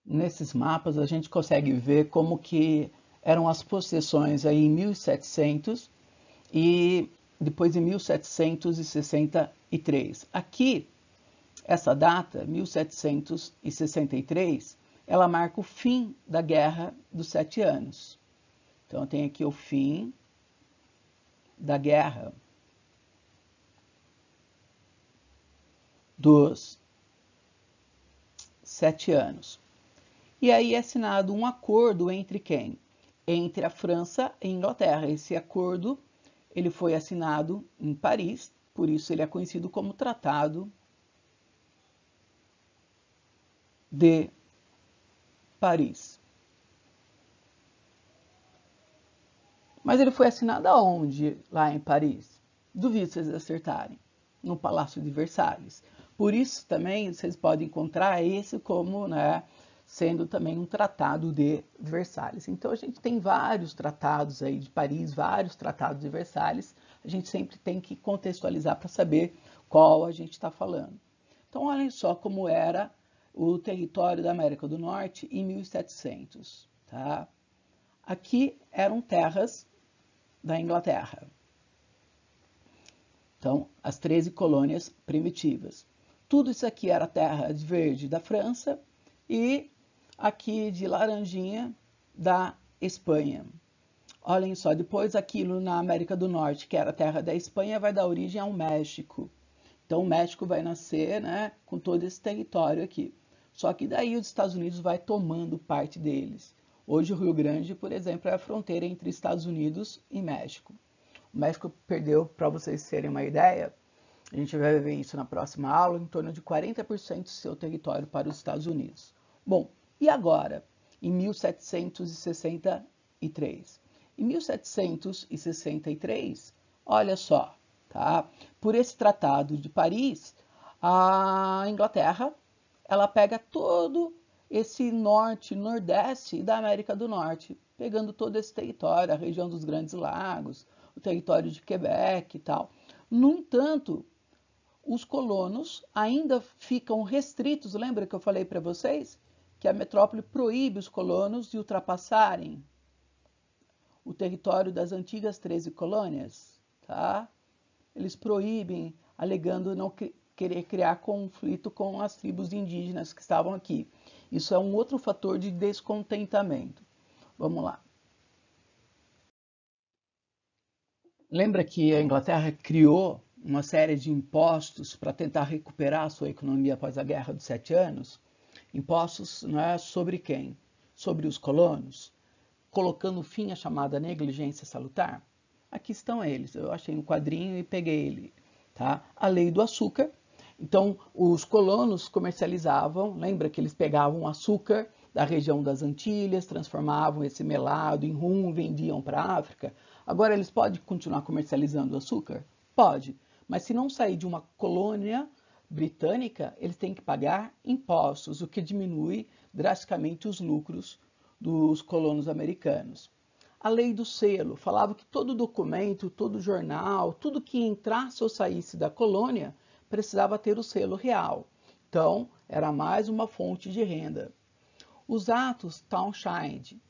nesses mapas a gente consegue ver como que eram as possessões aí em 1700 e depois em 1763. Aqui, essa data, 1763, ela marca o fim da Guerra dos 7 Anos. Então, tem aqui o fim da Guerra dos 7 Anos. E aí é assinado um acordo entre quem? Entre a França e a Inglaterra. Esse acordo ele foi assinado em Paris, por isso ele é conhecido como Tratado de Paris. Mas ele foi assinado aonde lá em Paris? Duvido vocês acertarem. No Palácio de Versalhes. Por isso também vocês podem encontrar esse como, né, sendo também um tratado de Versalhes. Então a gente tem vários tratados aí de Paris, vários tratados de Versalhes. A gente sempre tem que contextualizar para saber qual a gente está falando. Então olhem só como era o território da América do Norte em 1700, tá? Aqui eram terras da Inglaterra. Então, as 13 colônias primitivas. Tudo isso aqui era terra de verde da França e aqui de laranjinha da Espanha. Olhem só, depois aquilo na América do Norte, que era terra da Espanha, vai dar origem ao México. Então, o México vai nascer, né, com todo esse território aqui. Só que daí os Estados Unidos vai tomando parte deles. Hoje o Rio Grande, por exemplo, é a fronteira entre Estados Unidos e México. O México perdeu, para vocês terem uma ideia, a gente vai ver isso na próxima aula, em torno de 40% do seu território para os Estados Unidos. Bom, e agora, em 1763? Em 1763, olha só, tá? Por esse Tratado de Paris, a Inglaterra, ela pega todo esse norte, nordeste da América do Norte, pegando todo esse território, a região dos Grandes Lagos, o território de Quebec e tal. No entanto, os colonos ainda ficam restritos, lembra que eu falei para vocês? Que a metrópole proíbe os colonos de ultrapassarem o território das antigas 13 colônias, tá? Eles proíbem, alegando não querer criar conflito com as tribos indígenas que estavam aqui. Isso é um outro fator de descontentamento. Vamos lá. Lembra que a Inglaterra criou uma série de impostos para tentar recuperar a sua economia após a Guerra dos 7 Anos? Impostos, não é, sobre quem? Sobre os colonos, colocando fim à chamada negligência salutar? Aqui estão eles. Eu achei um quadrinho e peguei ele. Tá? A lei do açúcar. Então, os colonos comercializavam, lembra que eles pegavam açúcar da região das Antilhas, transformavam esse melado em rum, vendiam para a África. Agora, eles podem continuar comercializando açúcar? Pode, mas se não sair de uma colônia britânica, eles têm que pagar impostos, o que diminui drasticamente os lucros dos colonos americanos. A lei do selo falava que todo documento, todo jornal, tudo que entrasse ou saísse da colônia precisava ter o selo real. Então, era mais uma fonte de renda. Os atos Townshend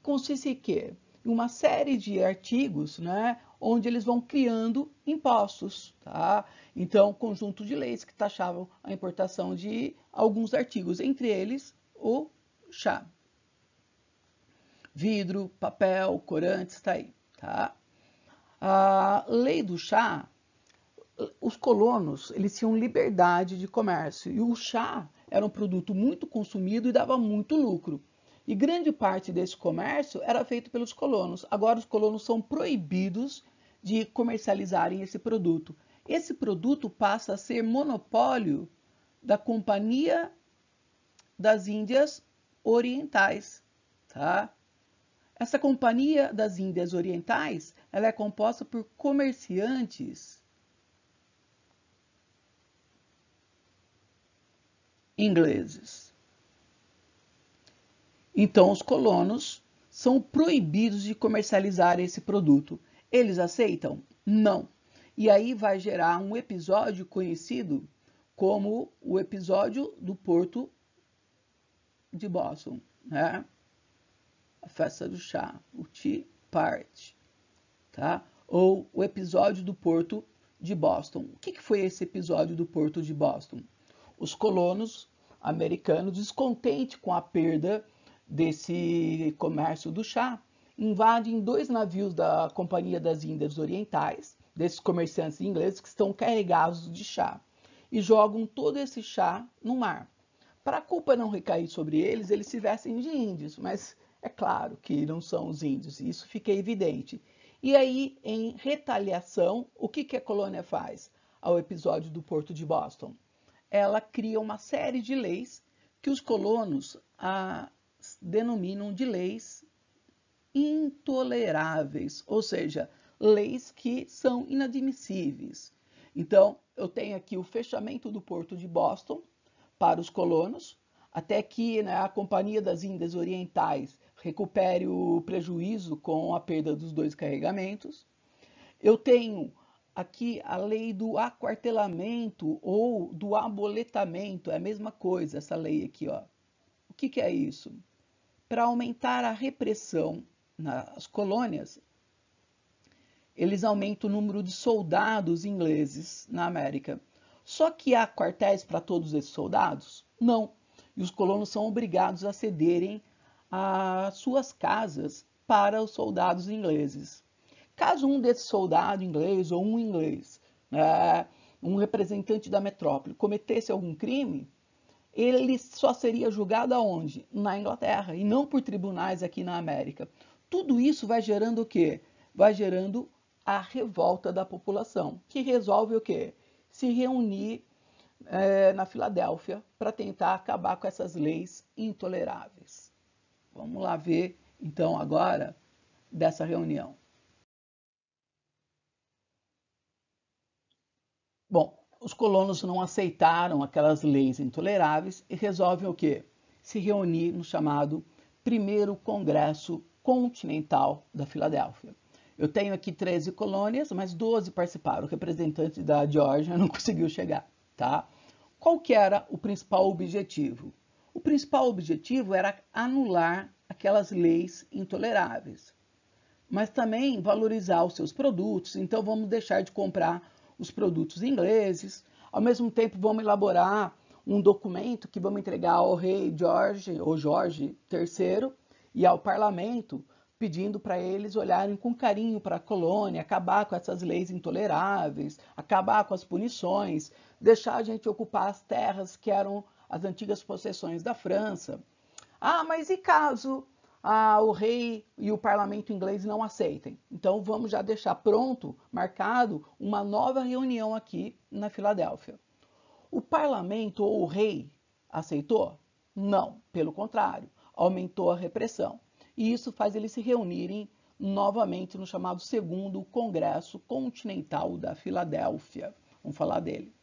consistem em quê? Em uma série de artigos, né, onde eles vão criando impostos, tá? Então, conjunto de leis que taxavam a importação de alguns artigos, entre eles o chá. Vidro, papel, corantes, está aí, tá? A lei do chá, os colonos, eles tinham liberdade de comércio e o chá era um produto muito consumido e dava muito lucro. E grande parte desse comércio era feito pelos colonos. Agora os colonos são proibidos de comercializarem esse produto. Esse produto passa a ser monopólio da Companhia das Índias Orientais, tá? Essa Companhia das Índias Orientais, ela é composta por comerciantes ingleses. Então, os colonos são proibidos de comercializar esse produto. Eles aceitam? Não. E aí vai gerar um episódio conhecido como o episódio do Porto de Boston, né? A festa do chá, o Tea Party, tá? Ou o episódio do Porto de Boston. O que foi esse episódio do Porto de Boston? Os colonos americanos, descontentes com a perda desse comércio do chá, invadem 2 navios da Companhia das Índias Orientais, desses comerciantes ingleses que estão carregados de chá, e jogam todo esse chá no mar. Para a culpa não recair sobre eles, eles se vestem de índios, mas é claro que não são os índios, isso fica evidente. E aí, em retaliação, o que a colônia faz ao episódio do Porto de Boston? Ela cria uma série de leis que os colonos denominam de leis intoleráveis, ou seja, leis que são inadmissíveis. Então, eu tenho aqui o fechamento do Porto de Boston para os colonos, até que, né, a Companhia das Índias Orientais recupere o prejuízo com a perda dos 2 carregamentos. Eu tenho aqui a lei do aquartelamento ou do aboletamento, é a mesma coisa essa lei aqui, ó. O que é isso? Para aumentar a repressão nas colônias, eles aumentam o número de soldados ingleses na América. Só que há quartéis para todos esses soldados? Não. E os colonos são obrigados a cederem as suas casas para os soldados ingleses. Caso um desses soldados ingleses ou um inglês, um representante da metrópole, cometesse algum crime, ele só seria julgado aonde? Na Inglaterra, e não por tribunais aqui na América. Tudo isso vai gerando o quê? Vai gerando a revolta da população, que resolve o quê? Se reunir na Filadélfia para tentar acabar com essas leis intoleráveis. Vamos lá ver, então, agora dessa reunião. Bom, os colonos não aceitaram aquelas leis intoleráveis e resolvem o quê? Se reunir no chamado Primeiro Congresso Continental da Filadélfia. Eu tenho aqui 13 colônias, mas 12 participaram. O representante da Geórgia não conseguiu chegar, tá? Qual que era o principal objetivo? O principal objetivo era anular aquelas leis intoleráveis, mas também valorizar os seus produtos. Então vamos deixar de comprar os produtos ingleses, ao mesmo tempo vamos elaborar um documento que vamos entregar ao rei George, ou Jorge III, e ao parlamento, pedindo para eles olharem com carinho para a colônia, acabar com essas leis intoleráveis, acabar com as punições, deixar a gente ocupar as terras que eram as antigas possessões da França. Ah, mas e caso o rei e o parlamento inglês não aceitem? Então vamos já deixar pronto, marcado, uma nova reunião aqui na Filadélfia. O parlamento ou o rei aceitou? Não, pelo contrário, aumentou a repressão. E isso faz eles se reunirem novamente no chamado Segundo Congresso Continental da Filadélfia. Vamos falar dele.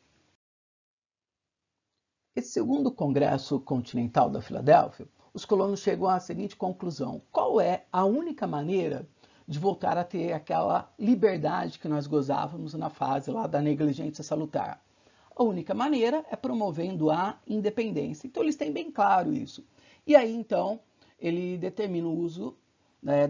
Esse Segundo Congresso Continental da Filadélfia, os colonos chegam à seguinte conclusão: qual é a única maneira de voltar a ter aquela liberdade que nós gozávamos na fase lá da negligência salutar? A única maneira é promovendo a independência. Então eles têm bem claro isso. E aí então ele determina o uso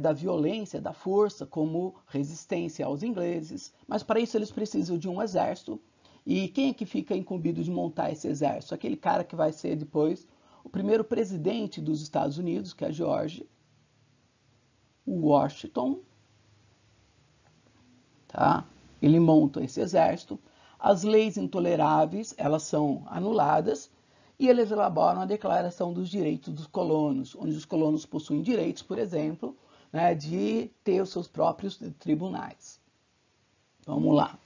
da violência, da força como resistência aos ingleses, mas para isso eles precisam de um exército. E quem é que fica incumbido de montar esse exército? Aquele cara que vai ser depois o primeiro presidente dos Estados Unidos, que é George Washington. Tá? Ele monta esse exército. As leis intoleráveis, elas são anuladas e eles elaboram a Declaração dos Direitos dos Colonos, onde os colonos possuem direitos, por exemplo, de ter os seus próprios tribunais. Vamos lá.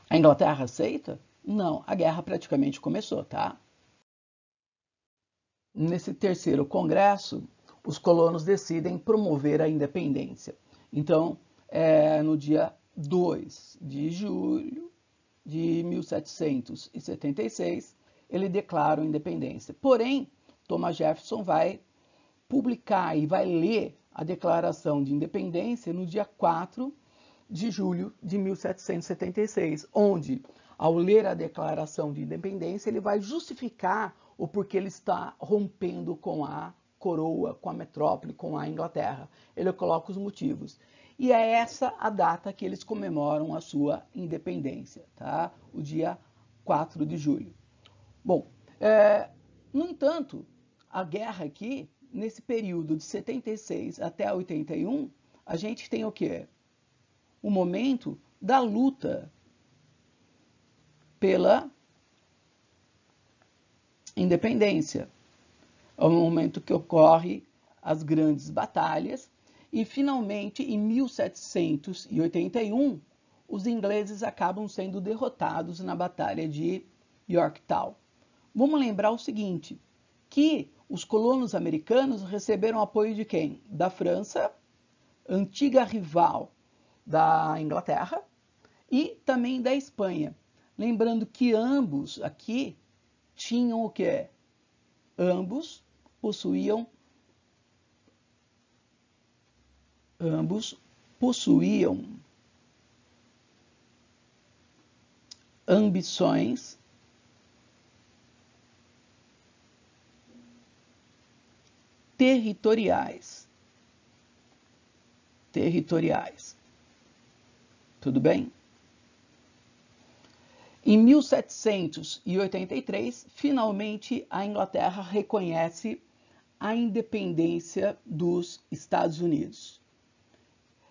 A Inglaterra aceita? Não, a guerra praticamente começou, tá? Nesse terceiro congresso, os colonos decidem promover a independência. Então, no dia 2 de julho de 1776, ele declara a independência. Porém, Thomas Jefferson vai publicar e vai ler a Declaração de Independência no dia 4 de julho de 1776, onde, ao ler a Declaração de Independência, ele vai justificar ou porque ele está rompendo com a coroa, com a metrópole, com a Inglaterra. Ele coloca os motivos. E é essa a data que eles comemoram a sua independência, tá? O dia 4 de julho. Bom, no entanto, a guerra aqui, nesse período de 76 até 81, a gente tem o quê? O momento da luta pela independência. É o momento que ocorre as grandes batalhas e, finalmente, em 1781, os ingleses acabam sendo derrotados na Batalha de Yorktown. Vamos lembrar o seguinte, que os colonos americanos receberam apoio de quem? Da França, antiga rival da Inglaterra, e também da Espanha. Lembrando que ambos aqui tinham o quê? Ambos possuíam ambições territoriais. Tudo bem? Em 1783, finalmente a Inglaterra reconhece a independência dos Estados Unidos.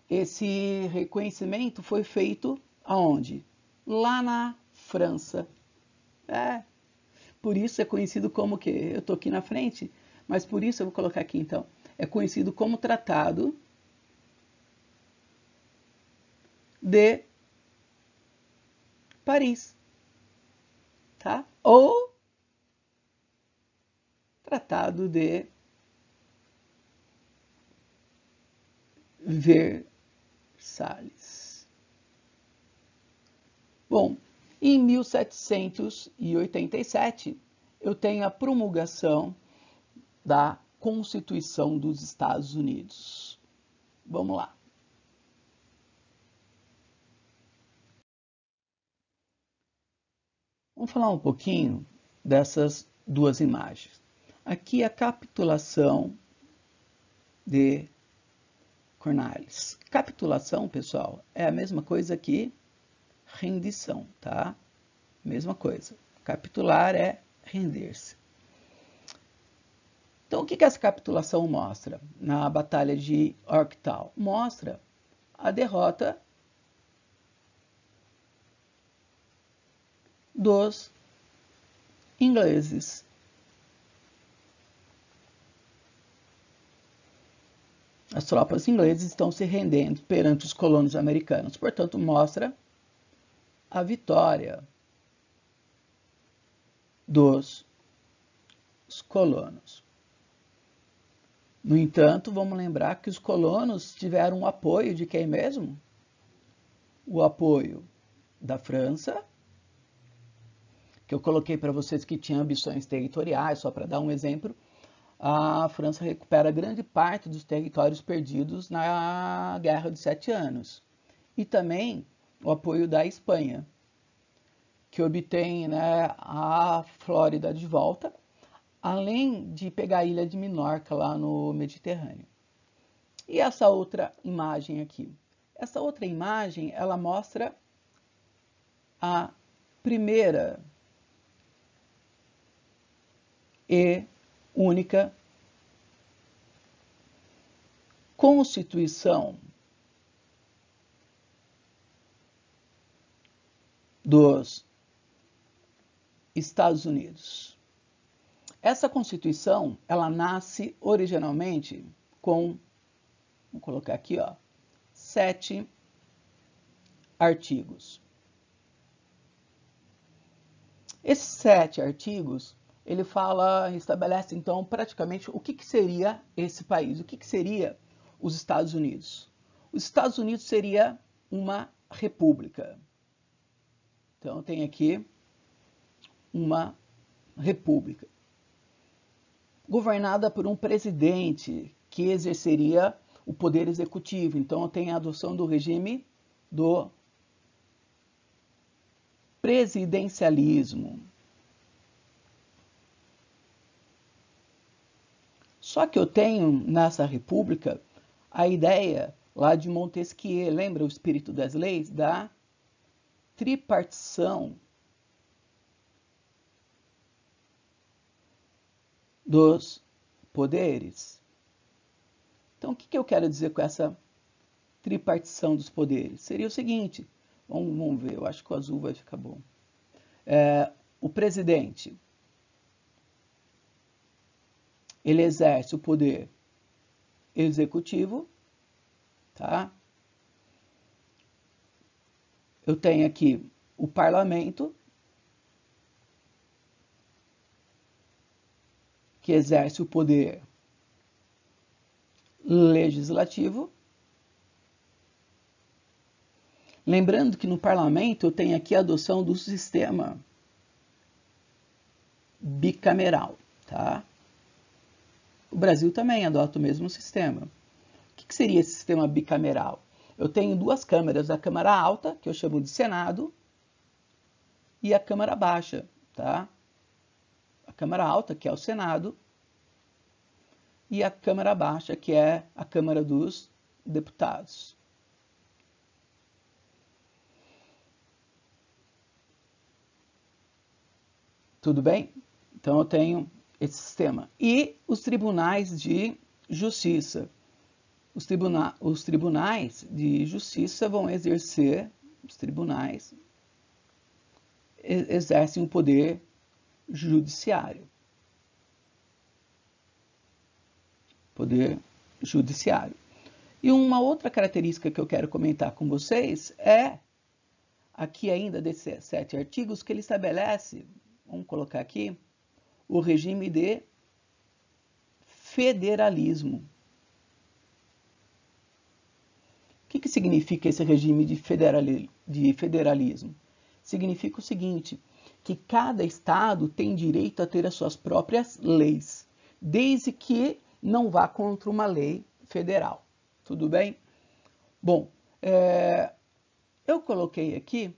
Esse reconhecimento foi feito aonde? Lá na França. Por isso é conhecido como o quê? Eu estou aqui na frente, mas por isso eu vou colocar aqui então. É conhecido como Tratado de Paris, tá? Ou Tratado de Versalhes. Bom, em 1787, eu tenho a promulgação da Constituição dos Estados Unidos. Vamos lá. Vamos falar um pouquinho dessas duas imagens. Aqui a capitulação de Cornwallis. Capitulação, pessoal, é a mesma coisa que rendição, tá? Mesma coisa. Capitular é render-se. Então, o que essa capitulação mostra na Batalha de Yorktown? Mostra a derrota dos ingleses. As tropas inglesas estão se rendendo perante os colonos americanos. Portanto, mostra a vitória dos colonos. No entanto, vamos lembrar que os colonos tiveram o apoio de quem mesmo? O apoio da França, que eu coloquei para vocês que tinha ambições territoriais, só para dar um exemplo. A França recupera grande parte dos territórios perdidos na Guerra dos 7 Anos. E também o apoio da Espanha, que obtém, né, a Flórida de volta, além de pegar a ilha de Minorca lá no Mediterrâneo. E essa outra imagem aqui? Essa outra imagem, ela mostra a primeira e única Constituição dos Estados Unidos. Essa Constituição, ela nasce originalmente com, vou colocar aqui, ó, 7 artigos. Esses 7 artigos, ele estabelece então praticamente o que seria esse país, o que seria os Estados Unidos. Os Estados Unidos seria uma república. Então tem aqui uma república, governada por um presidente que exerceria o poder executivo. Então tem a adoção do regime do presidencialismo. Só que eu tenho nessa república a ideia lá de Montesquieu, lembra o espírito das leis? Da tripartição dos poderes. Então, o que eu quero dizer com essa tripartição dos poderes? Seria o seguinte, vamos ver, eu acho que o azul vai ficar bom. O presidente, ele exerce o poder executivo, tá? Eu tenho aqui o parlamento, que exerce o poder legislativo. Lembrando que no parlamento eu tenho aqui a adoção do sistema bicameral, tá? O Brasil também adota o mesmo sistema. O que seria esse sistema bicameral? Eu tenho duas câmaras, a Câmara Alta, que eu chamo de Senado, e a Câmara Baixa, tá? A Câmara Alta, que é o Senado, e a Câmara Baixa, que é a Câmara dos Deputados. Tudo bem? Então eu tenho esse sistema. E os tribunais de justiça. Os tribunais de justiça vão exercer, os tribunais exercem o poder judiciário. Poder judiciário. E uma outra característica que eu quero comentar com vocês é, aqui ainda desses 7 artigos, que ele estabelece, vamos colocar aqui, o regime de federalismo. O que significa esse regime de federalismo? Significa o seguinte, que cada estado tem direito a ter as suas próprias leis, desde que não vá contra uma lei federal. Tudo bem? Bom, eu coloquei aqui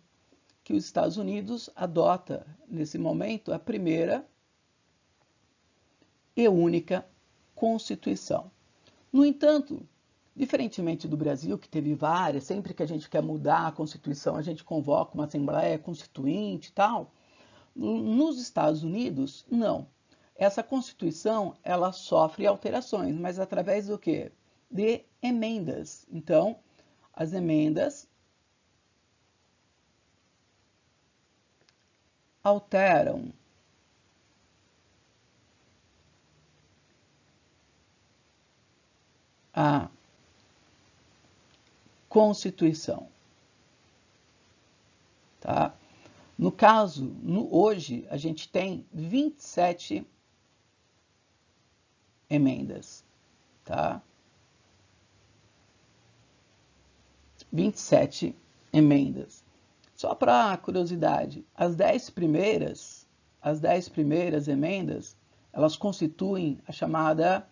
que os Estados Unidos adota, nesse momento, a primeira e única Constituição. No entanto, diferentemente do Brasil, que teve várias, sempre que a gente quer mudar a Constituição, a gente convoca uma Assembleia Constituinte e tal, nos Estados Unidos, não. Essa Constituição, ela sofre alterações, mas através do quê? De emendas. Então, as emendas alteram a Constituição. Tá? No caso, hoje, a gente tem 27 emendas. Tá? 27 emendas. Só para curiosidade, as 10 primeiras emendas, elas constituem a chamada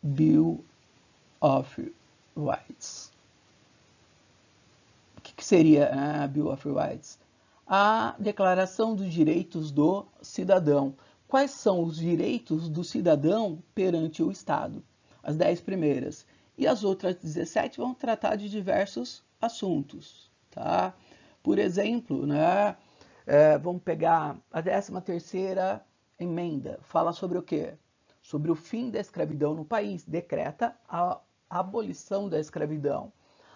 Bill of Rights. O que seria a Bill of Rights? A Declaração dos Direitos do Cidadão. Quais são os direitos do cidadão perante o Estado? As 10 primeiras. E as outras 17 vão tratar de diversos assuntos. Tá? Por exemplo, né, vamos pegar a 13ª emenda. Fala sobre o quê? Sobre o fim da escravidão no país. Decreta a abolição da escravidão.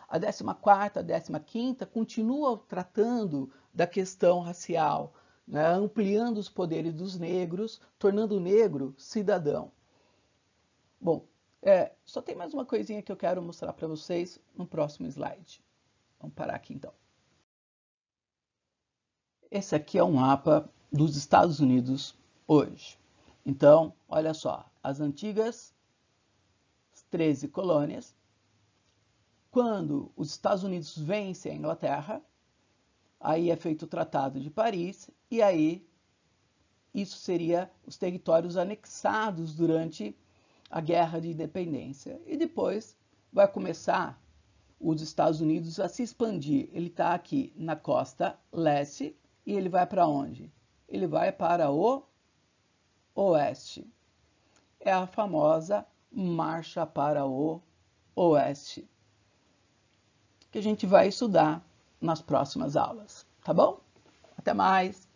A 14ª, a 15ª continuam tratando da questão racial, né, ampliando os poderes dos negros, tornando o negro cidadão. Bom, só tem mais uma coisinha que eu quero mostrar para vocês no próximo slide. Vamos parar aqui então. Esse aqui é um mapa dos Estados Unidos hoje. Então, olha só, as antigas 13 colônias. Quando os Estados Unidos vencem a Inglaterra, aí é feito o Tratado de Paris, e aí isso seria os territórios anexados durante a Guerra de Independência. E depois vai começar os Estados Unidos a se expandir. Ele está aqui na costa leste e ele vai para onde? Ele vai para o oeste. É a famosa marcha para o oeste, que a gente vai estudar nas próximas aulas, tá bom? Até mais!